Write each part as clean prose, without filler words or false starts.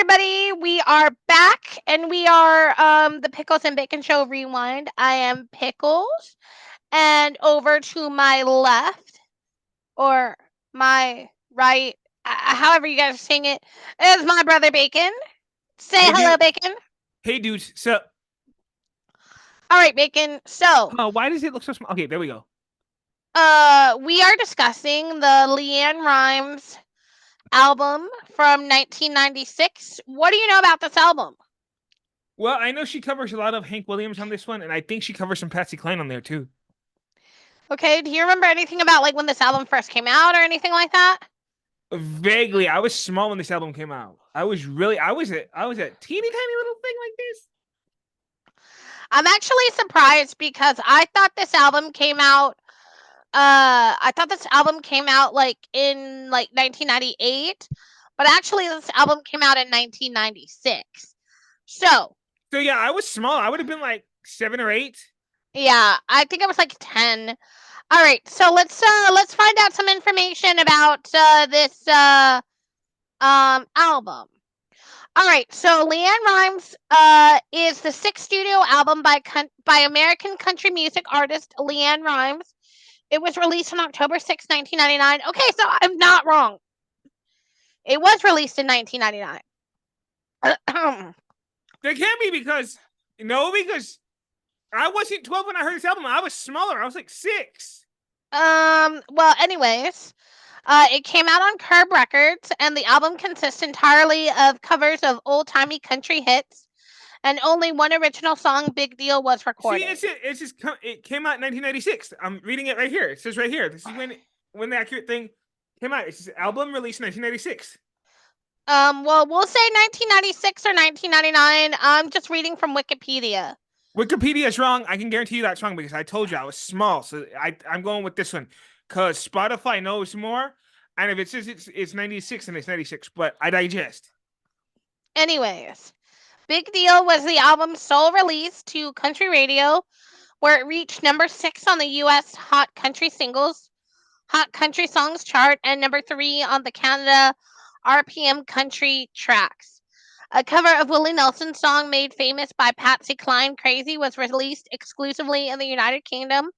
everybody. We are back and we are the Pickles and Bacon Show Rewind. I am Pickles, and over to my left or my right, however you guys are saying it, is my brother Bacon. Say Hey, hello, dude. Bacon. Hey, dudes. So, All right, Bacon. So, why does it look so small? Okay, there we go. we are discussing the LeAnn Rimes album from 1996. What do you know about this album? Well, I know she covers a lot of Hank Williams on this one, and I think she covers some Patsy Cline on there too. Okay, do you remember anything about like when this album first came out or anything like that? Vaguely, I was small when this album came out. I was a teeny tiny little thing like this. I'm actually surprised because I thought this album came out like in like 1998, but actually this album came out in 1996. So, So yeah, I was small. I would have been like 7 or 8. yeah, I think I was like 10. All right, so let's find out some information about this album. All right, so LeAnn Rimes is the sixth studio album by American country music artist LeAnn Rimes. It was released on October 6th, 1999. Okay, so I'm not wrong. It was released in 1999. There can't be because I wasn't 12 when I heard this album. I was smaller. I was like 6. Well, anyways, it came out on Curb Records, and the album consists entirely of covers of old-timey country hits, and only one original song, Big Deal, was See, recorded. it came out in 1996. I'm reading it right here. It says right here. This is when the accurate thing came out. It says album released in 1996. Well, we'll say 1996 or 1999. I'm just reading from Wikipedia. Wikipedia is wrong. I can guarantee you that's wrong because I told you I was small. So I'm going with this one because Spotify knows more. And if it says it's 96, then it's 96. But I digest. Anyways, Big Deal was the album's sole release to country radio, where it reached number 6 on the US Hot Country Songs chart and number 3 on the Canada RPM Country Tracks. A cover of Willie Nelson's song made famous by Patsy Cline, Crazy, was released exclusively in the United Kingdom,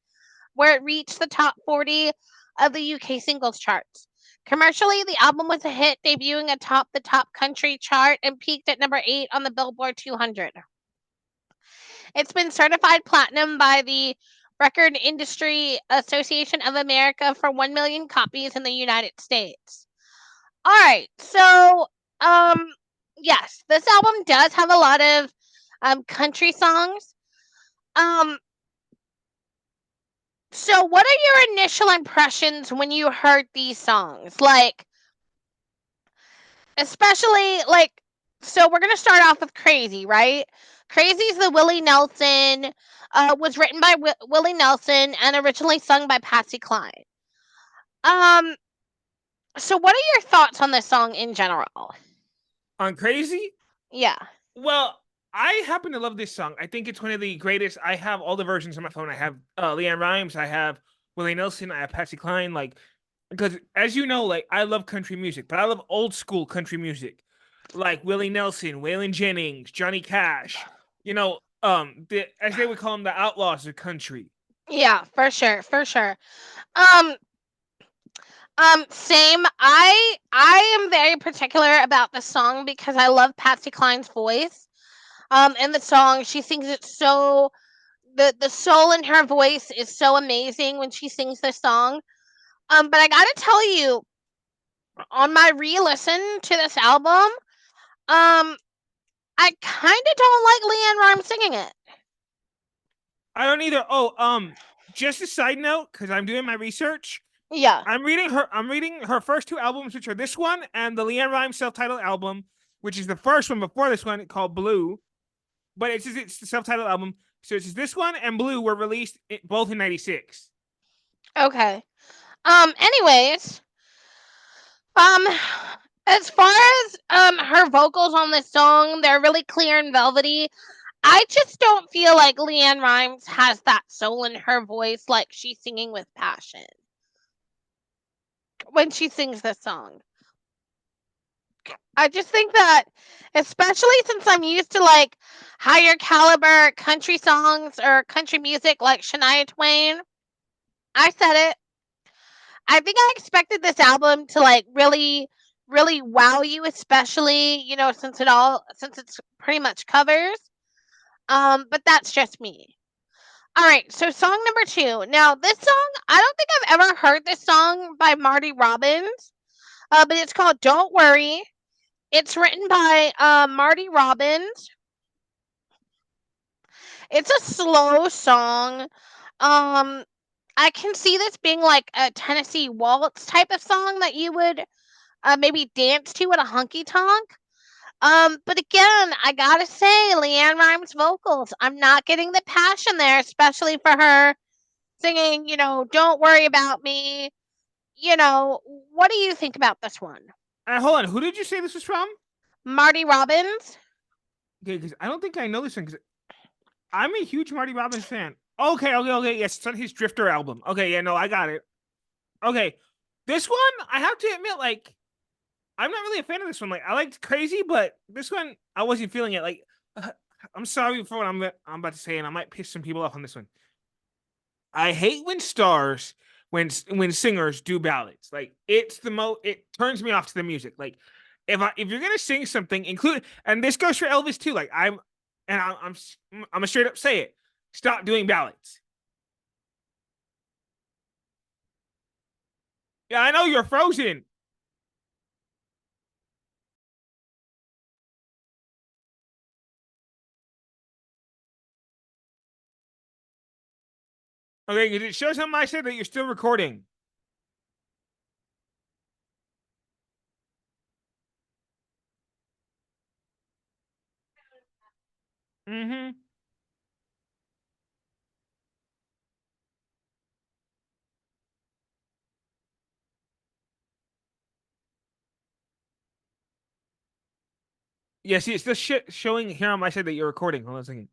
where it reached the top 40 of the UK singles charts. Commercially, the album was a hit, debuting atop the top country chart and peaked at number 8 on the Billboard 200. It's been certified platinum by the Record Industry Association of America for 1 million copies in the United States. All right, so um yes, this album does have a lot of country songs. Um so what are your initial impressions when you heard these songs? Like, especially like, so we're going to start off with Crazy, right? Crazy's the Willie Nelson was written by Willie Nelson and originally sung by Patsy Cline. Um so what are your thoughts on this song in general? On Crazy? Yeah. Well, I happen to love this song. I think it's one of the greatest. I have all the versions on my phone. I have LeAnn Rimes. I have Willie Nelson. I have Patsy Cline. Like, because as you know, like I love country music, but I love old school country music, like Willie Nelson, Waylon Jennings, Johnny Cash. As they would call them, the outlaws of country. Yeah, for sure, for sure. Um Same. I am very particular about the song because I love Patsy Cline's voice. In the song, she sings it so the soul in her voice is so amazing when she sings this song. But I gotta tell you, on my re-listen to this album, I kind of don't like LeAnn Rimes singing it. I don't either. Just a side note, because I'm doing my research. Yeah. I'm reading her first 2 albums, which are this one and the LeAnn Rimes self-titled album, which is the first one before this one called Blue. But it's the self-titled album. So it's this one and Blue were released both in '96. Okay. Anyways, um, as far as her vocals on this song, they're really clear and velvety. I just don't feel like LeAnn Rimes has that soul in her voice like she's singing with passion when she sings this song. I just think that, especially since I'm used to like higher caliber country songs or country music like Shania Twain, I said it. I think I expected this album to like really wow you, especially, since it's pretty much covers. But that's just me. All right, so song number 2. Now, this song, I don't think I've ever heard this song by Marty Robbins, but it's called Don't Worry. It's written by Marty Robbins. It's a slow song. Um, I can see this being like a Tennessee Waltz type of song that you would maybe dance to at a honky tonk. But again, I gotta say, LeAnn Rimes' vocals, I'm not getting the passion there, especially for her singing, "Don't Worry About Me." What do you think about this one? Hold on. Who did you say this was from? Marty Robbins? Okay, because I don't think I know this one. Because I'm a huge Marty Robbins fan. Okay. Yes, it's on his Drifter album. Okay, yeah, no, I got it. Okay, this one I have to admit, like, I'm not really a fan of this one. Like, I liked Crazy, but this one I wasn't feeling it. Like, uh, I'm sorry for what I'm about to say, and I might piss some people off on this one. I hate when stars, when singers do ballads. Like, it's the most. It turns me off to the music. Like, if you're gonna sing something, include, and this goes for Elvis too. Like, I'm gonna straight up say it. Stop doing ballads. Yeah, I know you're frozen. Okay, it shows on my side that you're still recording. Mm-hmm. Yeah, see, it's just showing here on my side that you're recording. Hold on a second.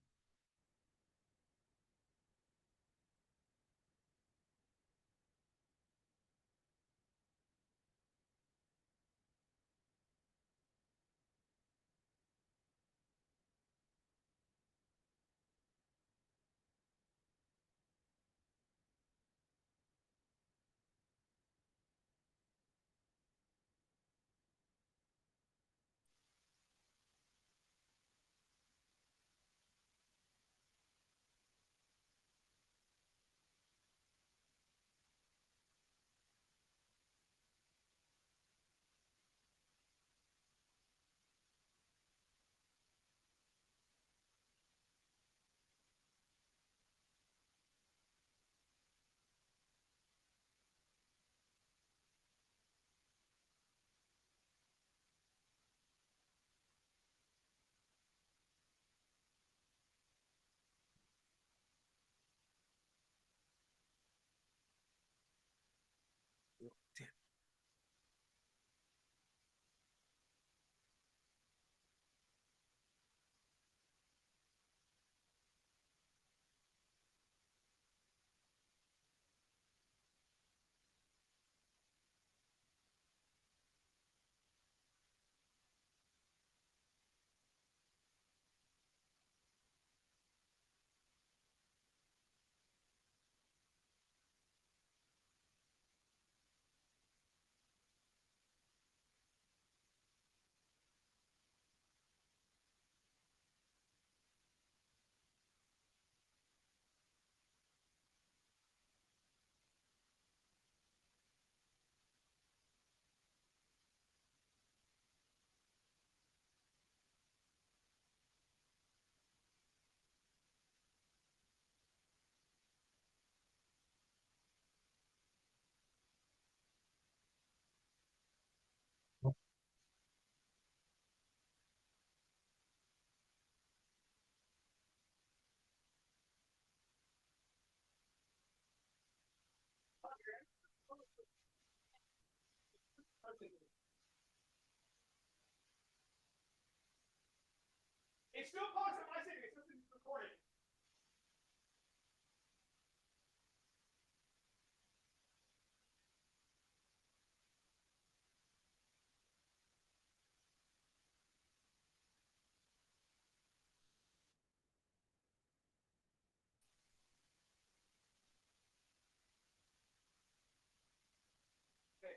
It's still paused on my side. It's still recording.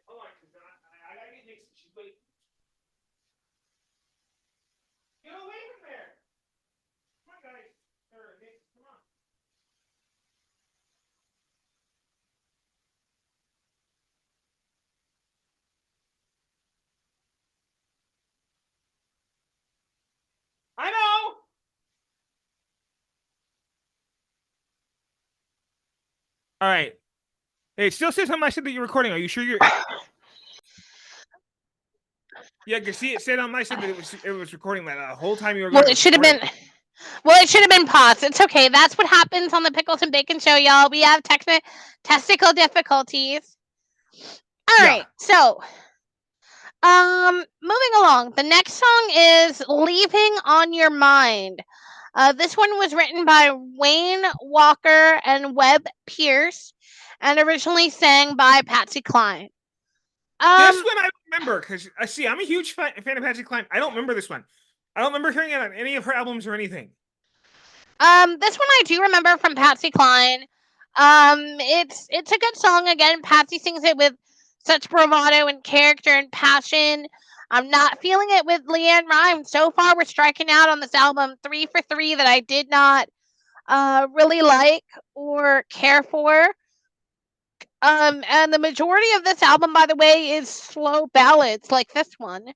Hold on, because I gotta get Nixon. She's waiting. Get away from there! Come on, guys. Nick, come on. I know! All right. Hey, it still says on my side that you're recording. Are you sure you're? Yeah, because see, it said on my side that it was recording that the whole time you were going. Well, it should have been. Well, it should have been paused. It's okay. That's what happens on the Pickles and Bacon show, y'all. We have technical difficulties. All right. So, moving along. The next song is "Leaving on Your Mind." This one was written by Wayne Walker and Webb Pierce, and originally sang by Patsy Cline. This one I remember because see, I'm a huge fan of Patsy Cline. I don't remember this one. I don't remember hearing it on any of her albums or anything. This one I do remember from Patsy Cline. It's a good song. Again, Patsy sings it with such bravado and character and passion. I'm not feeling it with LeAnn Rimes. So far, we're striking out on this album 3 for 3 that I did not really like or care for. And the majority of this album, by the way, is slow ballads like this one.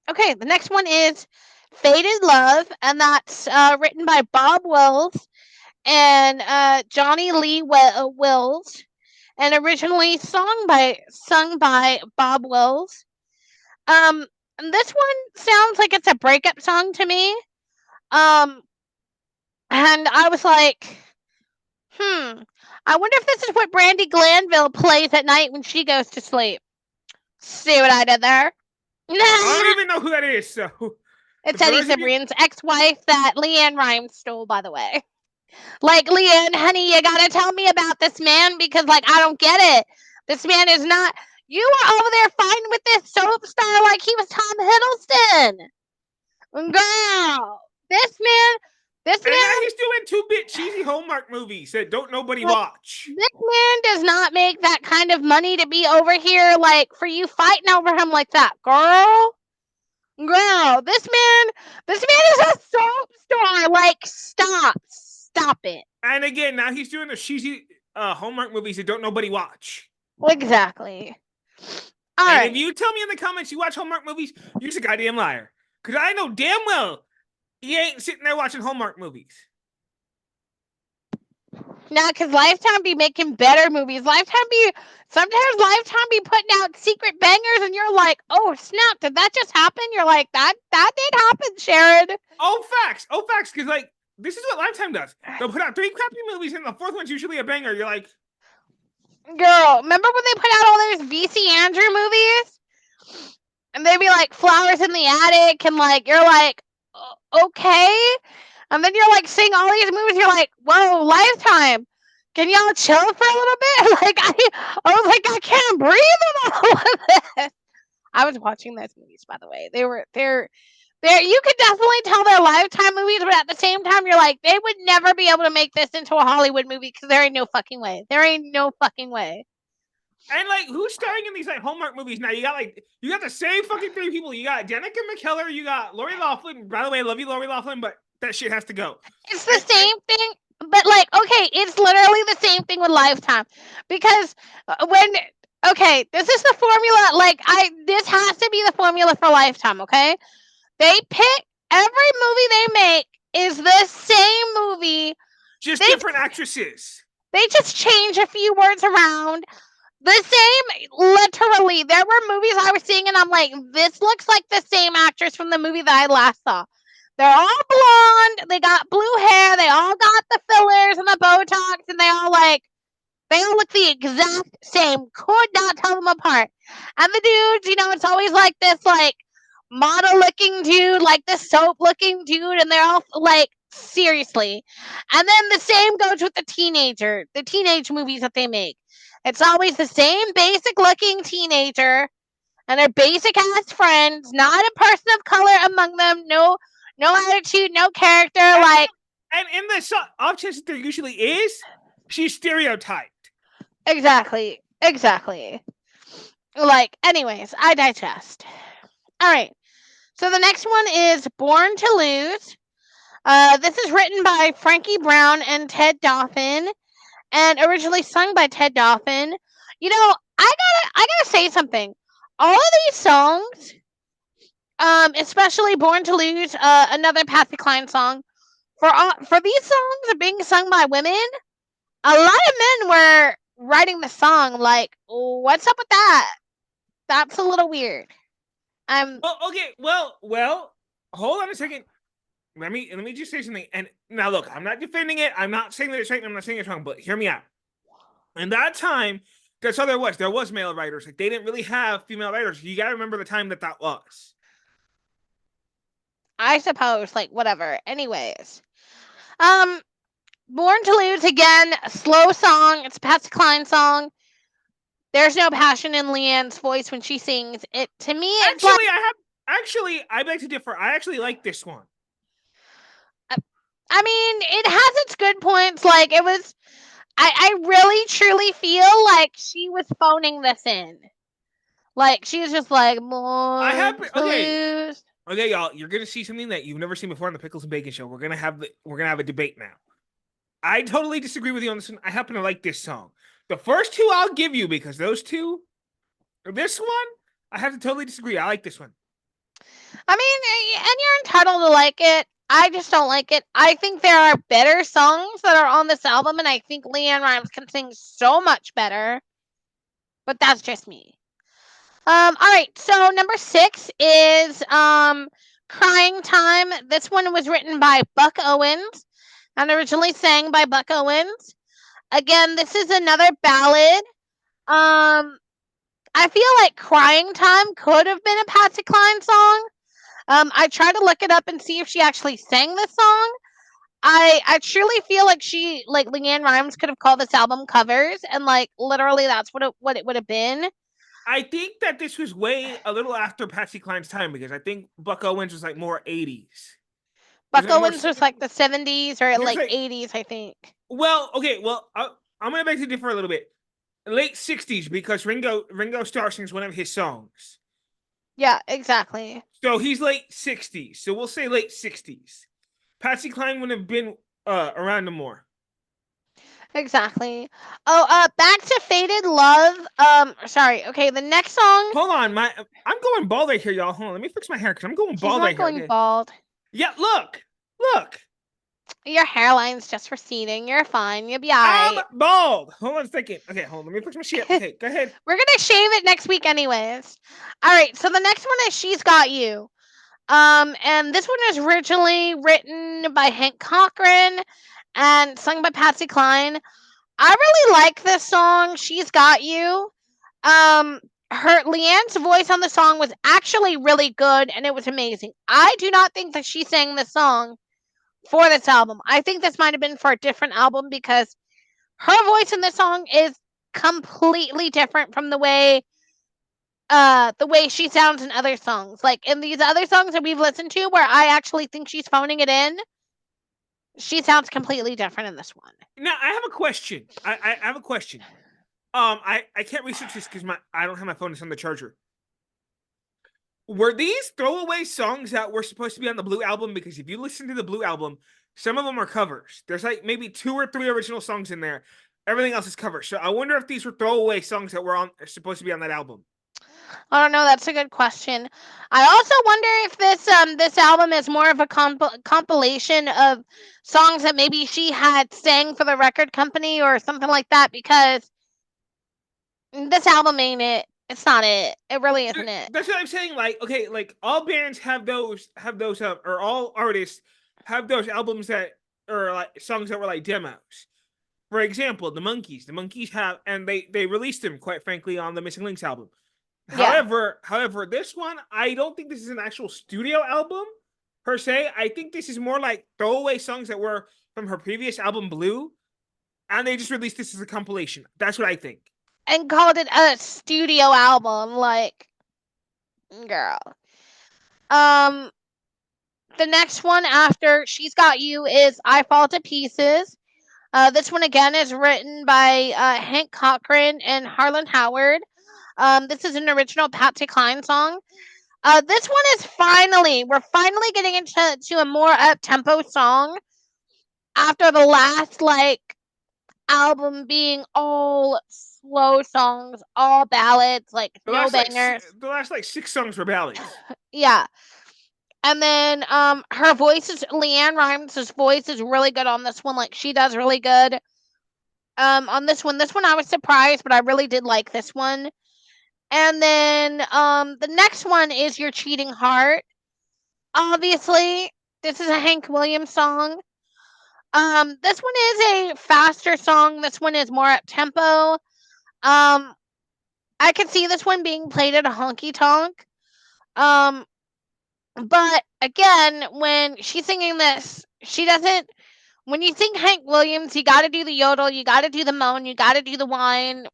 Okay, the next one is Faded Love, and that's written by Bob Wills and Johnny Lee Wills, and originally sung by Bob Wills. And this one sounds like it's a breakup song to me. And I was like, I wonder if this is what Brandy Glanville plays at night when she goes to sleep. See what I did there? I don't even know who that is. So it's Eddie Cibrian's ex-wife that LeAnn Rimes stole, by the way. Like, LeAnn, honey, you gotta tell me about this man because, like, I don't get it. This man is not. You were over there fighting with this soap star like he was Tom Hiddleston. Girl, this man. And now he's doing 2-bit cheesy Hallmark movies that don't nobody watch. This man does not make that kind of money to be over here, like, for you fighting over him like that, girl. This man is a soap star. Like, stop it. And again, now he's doing the cheesy Hallmark movies that don't nobody watch. Exactly. All and right. if you tell me in the comments you watch Hallmark movies, you're just a goddamn liar. Because I know damn well he ain't sitting there watching Hallmark movies. Nah, because Lifetime be making better movies. Sometimes Lifetime be putting out secret bangers, and you're like, oh, snap, did that just happen? You're like, that did happen, Sharon. Oh, facts, because, like, this is what Lifetime does. They'll put out 3 crappy movies, and the 4th one's usually a banger. You're like... Girl, remember when they put out all those V.C. Andrew movies? And they'd be like, Flowers in the Attic, and, like, you're like, okay? And then you're, like, seeing all these movies, you're like, whoa, Lifetime, can y'all chill for a little bit? Like, I was like, I can't breathe in all of this. I was watching those movies, by the way. They're you could definitely tell they're Lifetime movies, but at the same time, you're like, they would never be able to make this into a Hollywood movie because there ain't no fucking way. And, like, who's starring in these, like, Hallmark movies now? You got the same fucking 3 people. You got Danica McKellar, you got Lori Loughlin. By the way, I love you, Lori Loughlin, but that shit has to go. It's the same thing, but, like, okay, it's literally the same thing with Lifetime. Because this is the formula, like, this has to be the formula for Lifetime, okay? They pick, every movie they make is the same movie. Just different actresses. They just change a few words around. The same, literally. There were movies I was seeing and I'm like, this looks like the same actress from the movie that I last saw. They're all blonde. They got blue hair. They all got the fillers and the Botox, and they all look the exact same. Could not tell them apart. And the dudes, it's always like this, like, model-looking dude, like this soap-looking dude, and they're all like, seriously. And then the same goes with the teenage movies that they make. It's always the same basic-looking teenager and their basic-ass friends, not a person of color among them, no attitude, no character, And in the off chance that there usually is, she's stereotyped. Exactly. Exactly. Like, anyways, I digest. All right. So the next one is Born to Lose. This is written by Frankie Brown and Ted Doffen, and originally sung by Ted Doffen. You know, I gotta say something. All of these songs, especially Born to Lose, another Patsy Cline song, for these songs being sung by women, a lot of men were writing the song. Like, what's up with that? That's a little weird. Oh, okay. Well. Hold on a second. Let me just say something. And now, look, I'm not defending it. I'm not saying that it's right. I'm not saying it's wrong. But hear me out. In that time, that's all there was. There was male writers. Like they didn't really have female writers. You got to remember the time that was. I suppose, like, whatever. Anyways, um, Born to Lose again, a slow song. It's a Patsy Cline song. There's no passion in LeAnn's voice when she sings. It to me, it's Actually, like, I beg to differ. I actually like this one. I mean, it has its good points. Like, it was. I really truly feel like she was phoning this in. Like, she was just like, Born to Lose. Okay, y'all. You're gonna see something that you've never seen before on the Pickles and Bacon Show. We're gonna have a debate now. I totally disagree with you on this one. I happen to like this song. The first two I'll give you because those two. This one, I have to totally disagree. I like this one. I mean, and you're entitled to like it. I just don't like it. I think there are better songs that are on this album, and I think LeAnn Rimes can sing so much better. But that's just me. All right. So number 6 is "Crying Time." This one was written by Buck Owens and originally sang by Buck Owens. Again, this is another ballad. I feel like "Crying Time" could have been a Patsy Cline song. I tried to look it up and see if she actually sang this song. I truly feel like LeAnn Rimes could have called this album covers, and like literally that's what it would have been. I think that this was way a little after Patsy Cline's time because I think Buck Owens was like more 80s. Buck Owens was like the 70s or like 80s, I think. Well, okay, I'm gonna beg to differ a little bit. Late 60s because Ringo Starr sings one of his songs. Yeah, exactly. So he's late 60s. So we'll say late 60s. Patsy Cline would have been around more. Exactly. Oh, back to Faded Love. Sorry. Okay, the next song. Hold on, I'm going bald right here, y'all. Hold on, let me fix my hair because I'm going bald right here. She's not going bald. Yeah, look. Your hairline's just receding. You're fine. You'll be alright. I'm bald. Hold on a second. Okay, hold on. Let me fix my shit. Okay, go ahead. We're gonna shave it next week, anyways. All right. So the next one is "She's Got You." And this one is originally written by Hank Cochran and sung by Patsy Cline. I really like this song, "She's Got You." Her LeAnn's voice on the song was actually really good, and it was amazing. I do not think that she sang this song for this album. I think this might have been for a different album because her voice in this song is completely different from the way she sounds in other songs. Like in these other songs that we've listened to where I actually think she's phoning it in, she sounds completely different in this one. Now I have a question. I have a question. I can't research this because I don't have my phone. It's on the charger. Were these throwaway songs that were supposed to be on the Blue album? Because if you listen to the Blue album, some of them are covers. There's like maybe 2 or 3 original songs in there. Everything else is covers. So I wonder if these were throwaway songs that were supposed to be on that album. I don't know. That's a good question. I also wonder if this album is more of a compilation of songs that maybe she had sang for the record company or something like that. Because this album ain't it. It's not it. It really isn't it. That's what I'm saying. Like, okay, like all bands have those, or all artists have those albums that are like songs that were like demos. For example, the Monkees have, and they released them, quite frankly, on the Missing Links album. Yeah. However, this one, I don't think this is an actual studio album per se. I think this is more like throwaway songs that were from her previous album, Blue, and they just released this as a compilation. That's what I think. And called it a studio album, like, girl. The next one after "She's Got You" is "I Fall to Pieces." This one again is written by Hank Cochran and Harlan Howard. This is an original Patsy Cline song. This one is we're finally getting into a more up tempo song after the last album being all slow songs, all ballads, no bangers. The last 6 songs were ballads. Yeah. And then LeAnn Rimes' voice is really good on this one. She does really good. On this one I was surprised, but I really did like this one. And then the next one is Your Cheating Heart. Obviously, this is a Hank Williams song. This one is a faster song. This one is more up tempo. I could see this one being played at a honky tonk. But again, when she's singing this, she doesn't. When you sing Hank Williams, you got to do the yodel, you got to do the moan, you got to do the whine.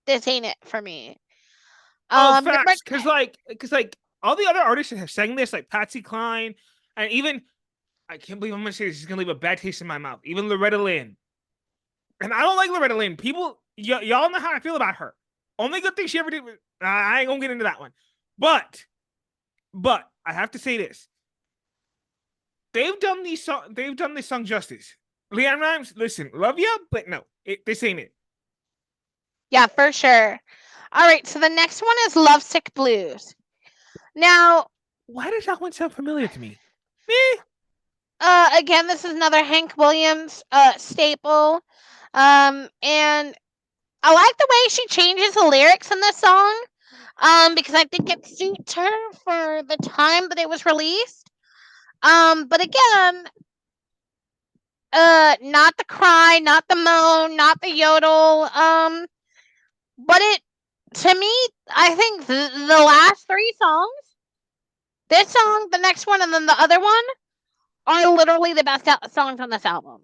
This ain't it for me. Facts, because all the other artists that have sang this, like Patsy Cline, and even I can't believe I'm gonna say this is gonna leave a bad taste in my mouth. Even Loretta Lynn, and I don't like Loretta Lynn. People, y'all know how I feel about her. Only good thing she ever did. I ain't gonna get into that one, but I have to say this. They've done this song justice. LeAnn Rimes, listen, love you, but no, this ain't it. Yeah, for sure. All right, so the next one is Lovesick Blues. Now, why does that one sound familiar to me? Again, this is another Hank Williams staple. And I like the way she changes the lyrics in this song. Because I think it suits her for the time that it was released. But again, not the cry, not the moan, not the yodel. But to me, I think the last 3 songs, this song, the next one, and then the other one, are literally the best songs on this album.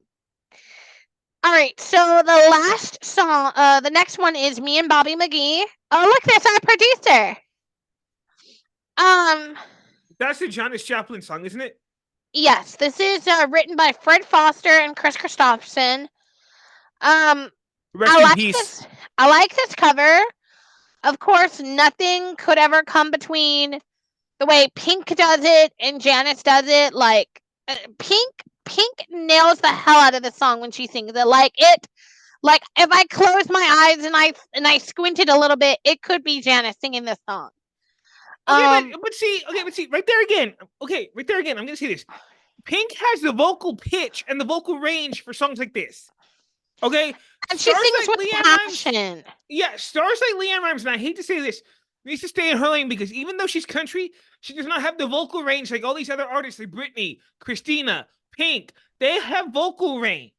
All right, so the last song, the next one is Me and Bobby McGee. Oh, look, there's our producer. That's the Janis Joplin song, isn't it? Yes, this is written by Fred Foster and Chris Christopherson. Rest in peace. I like this cover. Of course, nothing could ever come between the way Pink does it and Janis does it. Pink nails the hell out of the song when she sings it. If I close my eyes and I squinted a little bit, it could be Janis singing this song. But see, right there again. I'm gonna say this. Pink has the vocal pitch and the vocal range for songs like this. Okay, and she sings with passion. Yeah, stars like LeAnn Rimes, and I hate to say this, needs to stay in her lane because even though she's country, she does not have the vocal range like all these other artists like Britney, Christina, Pink. They have vocal range.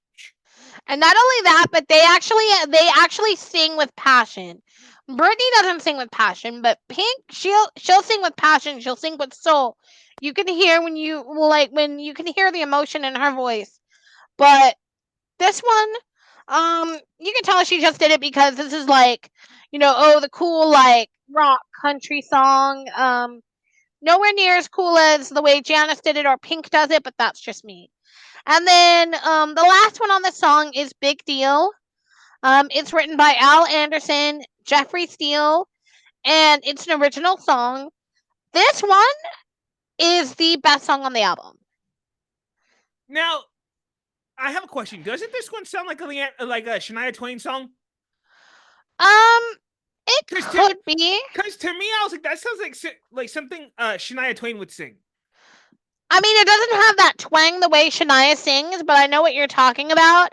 And not only that, but they actually sing with passion. Britney doesn't sing with passion, but Pink, she'll sing with passion. She'll sing with soul. You can hear when you can hear the emotion in her voice. But this one, you can tell she just did it because this is the cool rock country song. Nowhere near as cool as the way Janis did it or Pink does it, but that's just me. And then the last one on the song is Big Deal. It's written by Al Anderson, Jeffrey Steele, and it's an original song. This one is the best song on the album. Now, I have a question. Doesn't this one sound like a Shania Twain song? It could be. Because to me, I was like, that sounds like something Shania Twain would sing. I mean, it doesn't have that twang the way Shania sings, but I know what you're talking about.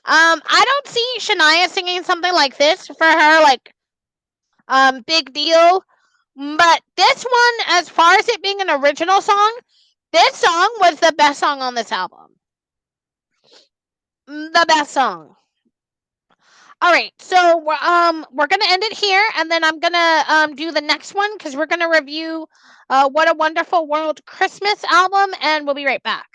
I don't see Shania singing something like this for her, Big Deal. But this one, as far as it being an original song, this song was the best song on this album. The best song. All right, so we're gonna end it here, and then I'm gonna do the next one because we're gonna review What a Wonderful World Christmas album, and we'll be right back.